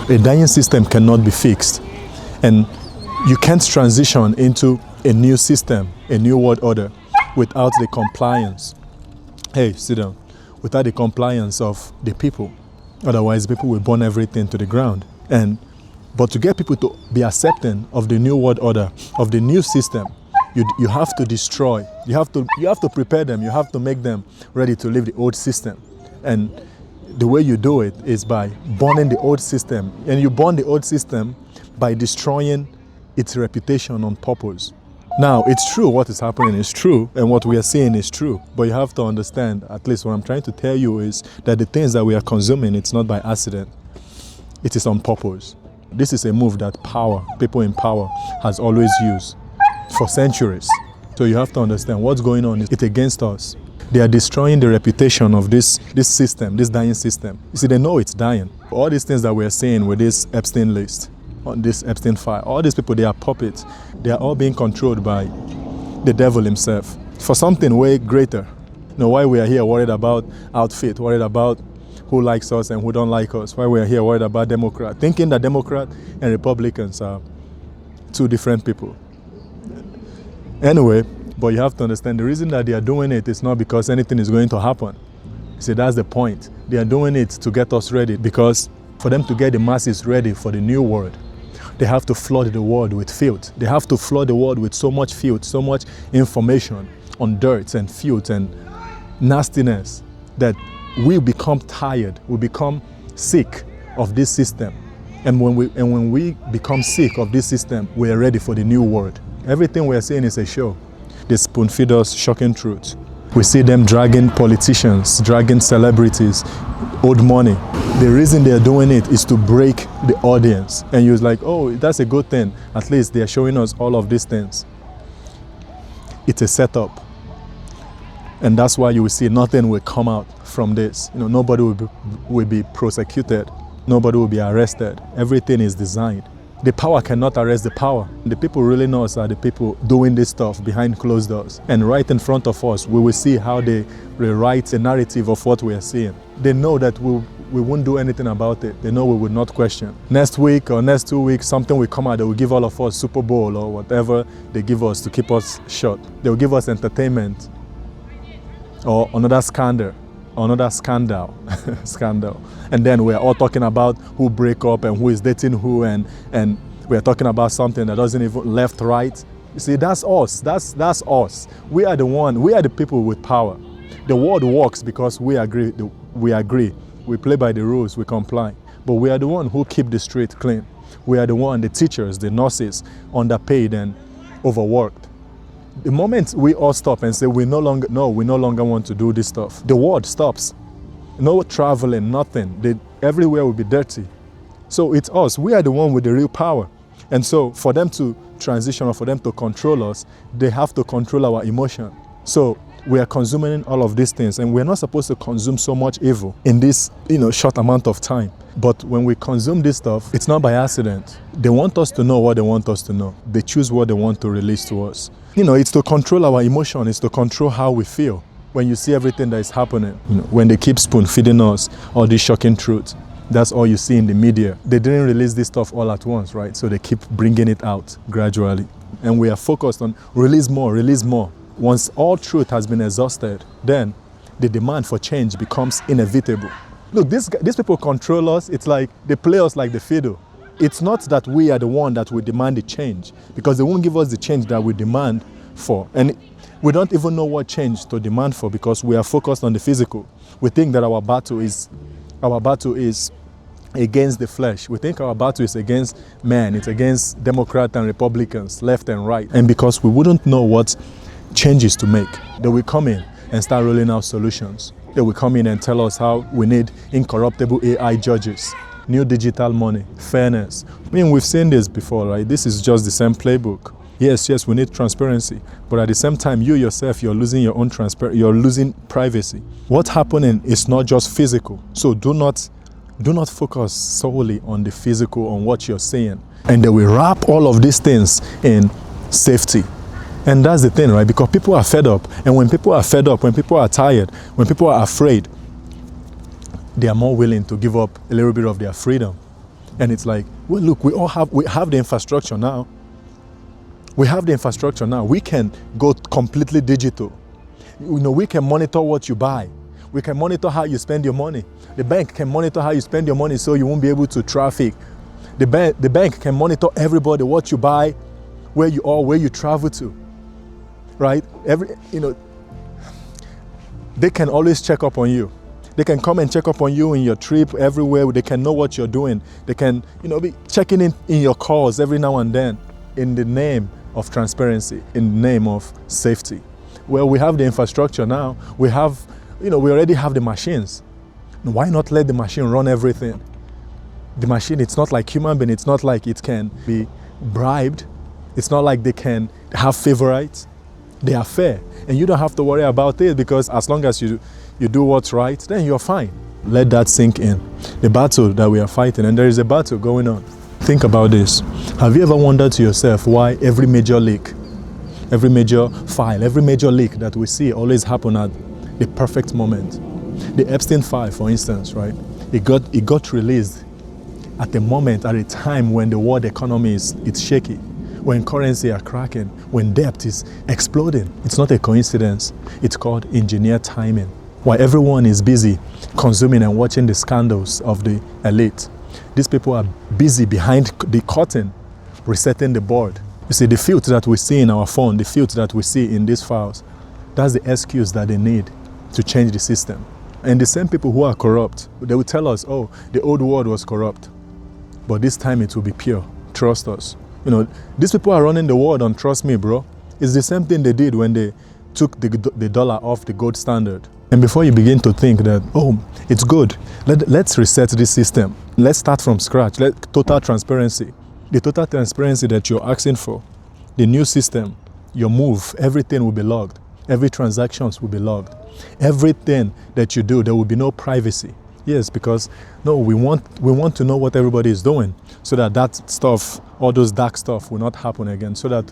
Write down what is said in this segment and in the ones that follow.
A dying system cannot be fixed. And you can't transition into a new system, a new world order, without the compliance. Hey, sit down. Without the compliance of the people. Otherwise, people will burn everything to the ground. But to get people to be accepting of the new world order, of the new system, you have to destroy. You have to prepare them. You have to make them ready to leave the old system. And the way you do it is by burning the old system. And you burn the old system by destroying its reputation on purpose. Now, it's true what is happening is true, and what we are seeing is true. But you have to understand, at least what I'm trying to tell you is that the things that we are consuming, it's not by accident. It is on purpose. This is a move that people in power has always used for centuries. So you have to understand what's going on. It's against us. They are destroying the reputation of this system, this dying system. You see, they know it's dying. All these things that we're seeing with this Epstein list, on this Epstein file, all these people, they are puppets. They are all being controlled by the devil himself for something way greater. You know, why we are here worried about outfit, worried about who likes us and who don't like us, why we are here worried about Democrat, thinking that Democrat and Republicans are two different people. Anyway, but you have to understand the reason that they are doing it is not because anything is going to happen. See, that's the point. They are doing it to get us ready, because for them to get the masses ready for the new world, they have to flood the world with filth. They have to flood the world with so much filth, so much information on dirt and filth and nastiness that we become tired, we become sick of this system. And when we become sick of this system, we are ready for the new world. Everything we are seeing is a show. They spoon feed us shocking truths. We see them dragging politicians, dragging celebrities, old money. The reason they are doing it is to break the audience. And you're like, oh, that's a good thing. At least they are showing us all of these things. It's a setup. And that's why you will see nothing will come out from this. You know, nobody will be prosecuted. Nobody will be arrested. Everything is designed. The power cannot arrest the power. The people really know us are the people doing this stuff behind closed doors. And right in front of us, we will see how they rewrite the narrative of what we are seeing. They know that we won't do anything about it. They know we will not question. Next week or next 2 weeks, something will come out that will give all of us Super Bowl or whatever they give us to keep us shut. They will give us entertainment or another scandal. Scandal. And then we're all talking about who break up and who is dating who, and we're talking about something that doesn't even left, right. You see, that's us. That's us. We are the people with power. The world works because we agree. We play by the rules, we comply. But we are the one who keep the street clean. We are the teachers, the nurses, underpaid and overworked. The moment we all stop and say we no longer want to do this stuff, the world stops. No traveling, nothing. Everywhere will be dirty. So it's us. We are the one with the real power. And so for them to transition or for them to control us, they have to control our emotion. So we are consuming all of these things, and we're not supposed to consume so much evil in this, short amount of time. But when we consume this stuff, it's not by accident. They want us to know what they want us to know. They choose what they want to release to us. It's to control our emotion. It's to control how we feel. When you see everything that is happening, when they keep spoon feeding us all these shocking truths, that's all you see in the media. They didn't release this stuff all at once, right? So they keep bringing it out gradually. And we are focused on release more, release more. Once all truth has been exhausted, then the demand for change becomes inevitable. Look, these people control us. It's like they play us like the fiddle. It's not that we are the one that will demand the change, because they won't give us the change that we demand for. And we don't even know what change to demand for, because we are focused on the physical. We think that our battle is against the flesh. We think our battle is against man. It's against Democrats and Republicans, left and right. And because we wouldn't know what changes to make, they will come in and start rolling out solutions. They will come in and tell us how we need incorruptible AI judges, new digital money, fairness. We've seen this before, right? This is just the same playbook. Yes, we need transparency, but at the same time, you yourself, you're losing your own transparency, you're losing privacy. What's happening is not just physical. So do not focus solely on the physical, on what you're saying. And they will wrap all of these things in safety. And that's the thing, right? Because people are fed up. And when people are fed up, when people are tired, when people are afraid, they are more willing to give up a little bit of their freedom And it's like, well, look, we have the infrastructure now. We have the infrastructure now. We can go completely digital. We can monitor what you buy. We can monitor how you spend your money. The bank can monitor how you spend your money so you won't be able to traffic. The bank can monitor everybody, what you buy, where you are, where you travel to, right? They can always check up on you. They can come and check up on you in your trip, everywhere. They can know what you're doing. They can, be checking in your calls every now and then in the name of transparency, in the name of safety. Well, we have the infrastructure now. We already have the machines. Why not let the machine run everything? The machine, it's not like human being. It's not like it can be bribed. It's not like they can have favorites. They are fair. And you don't have to worry about it, because as long as you do what's right, then you're fine. Let that sink in. The battle that we are fighting, and there is a battle going on. Think about this. Have you ever wondered to yourself why every major leak, every major file, every major leak that we see always happen at the perfect moment? The Epstein file, for instance, right? It got released at a time when the world economy it's shaky, when currency are cracking, when debt is exploding. It's not a coincidence. It's called engineered timing. While everyone is busy consuming and watching the scandals of the elite, these people are busy behind the curtain, resetting the board. You see, the filth that we see in our phone, the filth that we see in these files, that's the excuse that they need to change the system. And the same people who are corrupt, they will tell us, oh, the old world was corrupt, but this time it will be pure. Trust us. These people are running the world on trust me, bro. It's the same thing they did when they took the dollar off the gold standard. And before you begin to think that, oh, it's good, let's reset this system. Let's start from scratch. Total transparency. The total transparency that you're asking for, the new system, your move, everything will be logged. Every transactions will be logged. Everything that you do, there will be no privacy. Yes, because we want to know what everybody is doing, so that stuff, all those dark stuff will not happen again, so that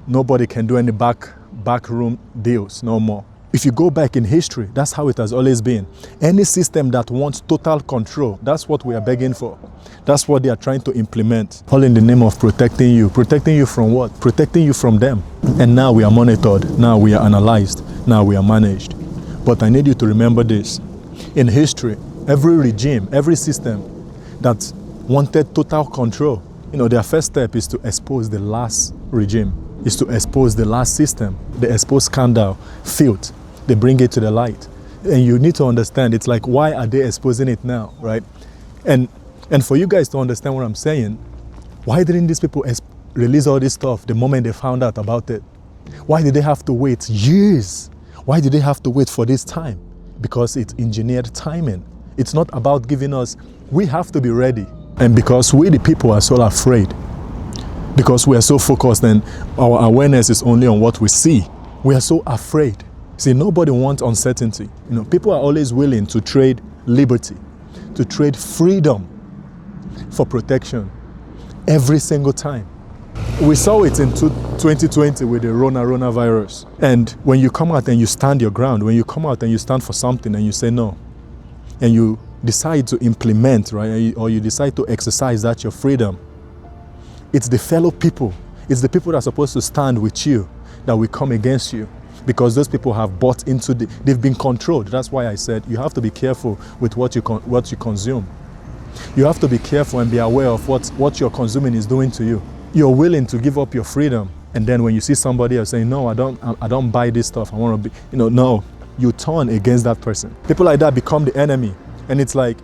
nobody can do any backroom deals no more. If you go back in history, that's how it has always been. Any system that wants total control, that's what we are begging for. That's what they are trying to implement, all in the name of protecting you. Protecting you from what? Protecting you from them. And now we are monitored, now we are analyzed, now we are managed. But I need you to remember this. In history, every regime, every system that wanted total control, their first step is to expose the last regime, is to expose the last system. They expose scandal, filth, they bring it to the light. And you need to understand, it's like, why are they exposing it now, right? And for you guys to understand what I'm saying, why didn't these people release all this stuff the moment they found out about it? Why did they have to wait years? Why did they have to wait for this time? Because it's engineered timing. It's not about giving us, we have to be ready. And because we the people are so afraid, because we are so focused and our awareness is only on what we see, we are so afraid. See, nobody wants uncertainty. People are always willing to trade liberty, to trade freedom for protection every single time. We saw it in 2020 with the coronavirus. And when you come out and you stand your ground, when you come out and you stand for something and you say no, and you decide to implement, right, or you decide to exercise that your freedom, it's the fellow people, it's the people that are supposed to stand with you that will come against you, because those people have bought into they've been controlled. That's why I said you have to be careful with what you consume. You have to be careful and be aware of what you're consuming is doing to you. You're willing to give up your freedom, and then when you see somebody else saying, no, I don't buy this stuff, I want to be, no, you turn against that person. People like that become the enemy. And it's like,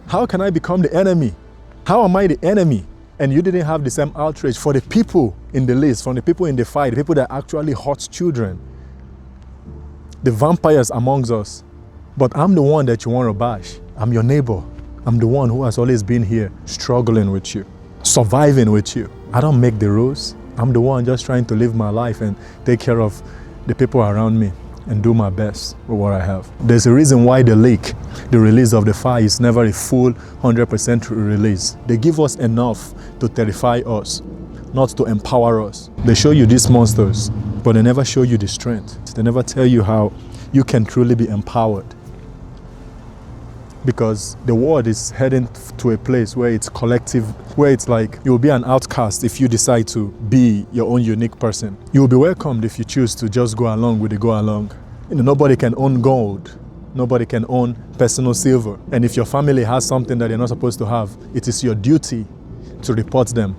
how can I become the enemy? How am I the enemy? And you didn't have the same outrage for the people in the list, from the people in the fight, the people that actually hurt children, the vampires amongst us. But I'm the one that you want to bash. I'm your neighbor. I'm the one who has always been here, struggling with you, surviving with you. I don't make the rules. I'm the one just trying to live my life and take care of the people around me and do my best with what I have. There's a reason why the release of the file is never a full 100% release. They give us enough to terrify us, not to empower us. They show you these monsters, but they never show you the strength. They never tell you how you can truly be empowered. because the world is heading to a place where it's collective, where it's like you'll be an outcast if you decide to be your own unique person. You'll be welcomed if you choose to just go along with the go along. Nobody can own gold. Nobody can own personal silver. And if your family has something that they're not supposed to have, it is your duty to report them.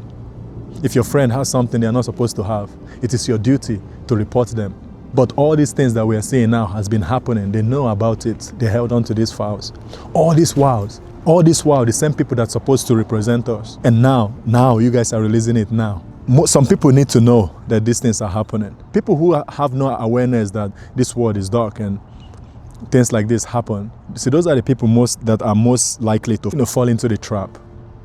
If your friend has something they're not supposed to have, it is your duty to report them. But all these things that we are seeing now has been happening. They know about it. They held on to these files. All these while, the same people that's supposed to represent us. And now you guys are releasing it now. Some people need to know that these things are happening. People who have no awareness that this world is dark and things like this happen. See, those are the people that are most likely to fall into the trap,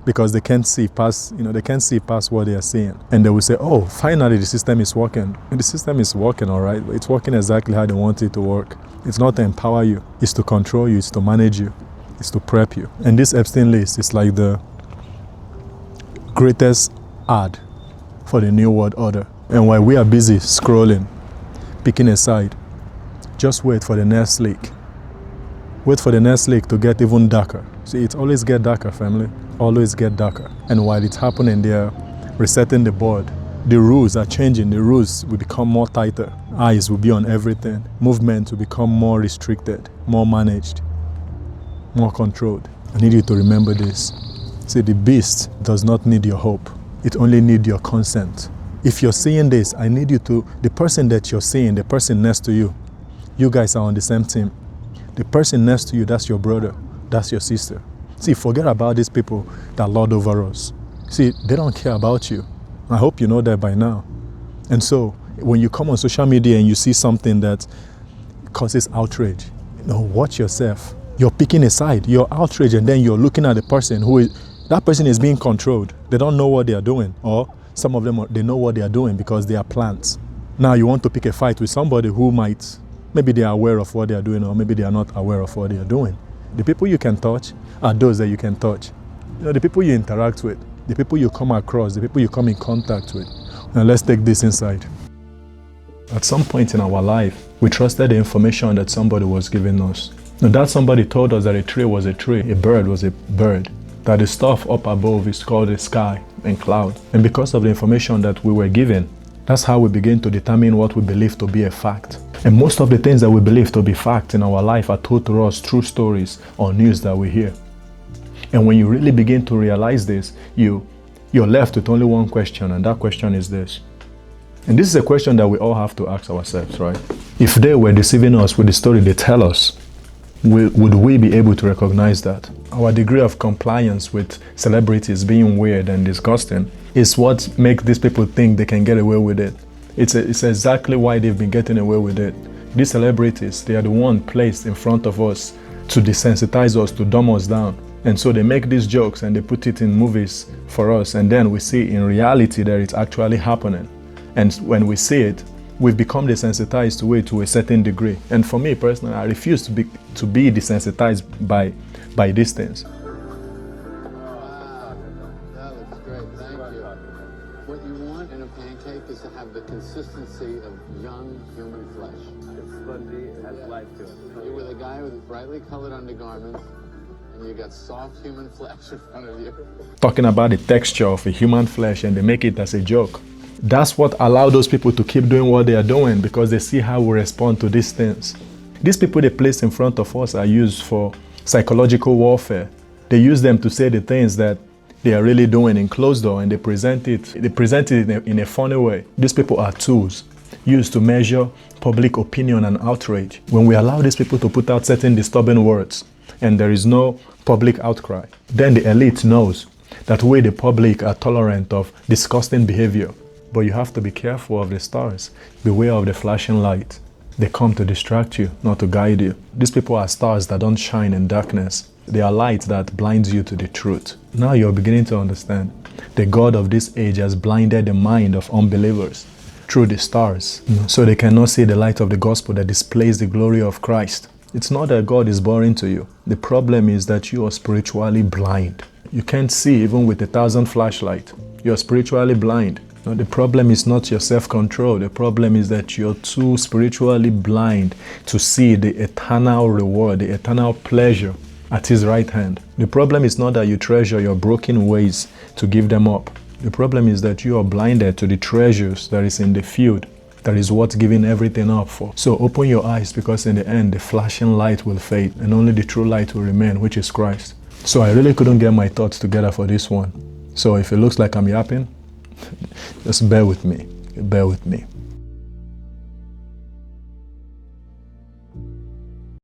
because they can't see past, they can't see past what they are seeing. And they will say, oh, finally the system is working. And the system is working, all right. It's working exactly how they want it to work. It's not to empower you. It's to control you. It's to manage you. It's to prep you. And this Epstein list is like the greatest ad for the New World Order. And while we are busy scrolling, picking a side, just wait for the next leak. Wait for the next leak to get even darker. See, it always gets darker, family. Always get darker. And while it's happening, they're resetting the board. The rules are changing. The rules will become more tighter. Eyes will be on everything. Movement will become more restricted, more managed, more controlled. I need you to remember this. See, the beast does not need your hope. It only needs your consent. If you're seeing this, I need you to, the person that you're seeing, the person next to you, you guys are on the same team. The person next to you, that's your brother, that's your sister. See, forget about these people that lord over us. See, they don't care about you. I hope you know that by now. And so, when you come on social media and you see something that causes outrage, watch yourself. You're picking a side, you're outraged, and then you're looking at the person that person is being controlled. They don't know what they are doing. Or some of them, they know what they are doing because they are plants. Now you want to pick a fight with somebody who maybe they are aware of what they are doing, or maybe they are not aware of what they are doing. The people you can touch are those that you can touch. The people you interact with, the people you come across, the people you come in contact with. Now let's take this inside. At some point in our life, we trusted the information that somebody was giving us. Now that somebody told us that a tree was a tree, a bird was a bird, that the stuff up above is called the sky and cloud. And because of the information that we were given, that's how we begin to determine what we believe to be a fact. And most of the things that we believe to be fact in our life are told to us through stories or news that we hear. And when you really begin to realize this, you're left with only one question, and that question is this. And this is a question that we all have to ask ourselves, right? If they were deceiving us with the story they tell us, would we be able to recognize that? Our degree of compliance with celebrities being weird and disgusting is what makes these people think they can get away with it. It's exactly why they've been getting away with it. These celebrities, they are the one placed in front of us to desensitize us, to dumb us down. And so they make these jokes and they put it in movies for us, and then we see in reality that it's actually happening. And when we see it, we've become desensitized to it to a certain degree. And for me personally, I refuse to be desensitized by these things. Wow, that looks great. Thank you. What you want in a pancake is to have the consistency of young human flesh. It's spongy, it has life to it. You're with a guy with brightly colored undergarments, and you got soft human flesh in front of you. Talking about the texture of a human flesh, and they make it as a joke. That's what allowed those people to keep doing what they are doing, because they see how we respond to these things. These people they place in front of us are used for psychological warfare. They use them to say the things that they are really doing in closed door, and they present it in a funny way. These people are tools used to measure public opinion and outrage. When we allow these people to put out certain disturbing words and there is no public outcry, then the elite knows that we the public are tolerant of disgusting behavior. But you have to be careful of the stars. Beware of the flashing light. They come to distract you, not to guide you. These people are stars that don't shine in darkness. They are light that blinds you to the truth. Now you're beginning to understand. The God of this age has blinded the mind of unbelievers through the stars, so they cannot see the light of the gospel that displays the glory of Christ. It's not that God is boring to you. The problem is that you are spiritually blind. You can't see even with 1,000 flashlights. You're spiritually blind. Now, the problem is not your self-control. The problem is that you're too spiritually blind to see the eternal reward, the eternal pleasure at his right hand. The problem is not that you treasure your broken ways to give them up. The problem is that you are blinded to the treasures that is in the field. That is worth giving everything up for. So open your eyes, because in the end, the flashing light will fade and only the true light will remain, which is Christ. So I really couldn't get my thoughts together for this one. So if it looks like I'm yapping, just bear with me. Bear with me.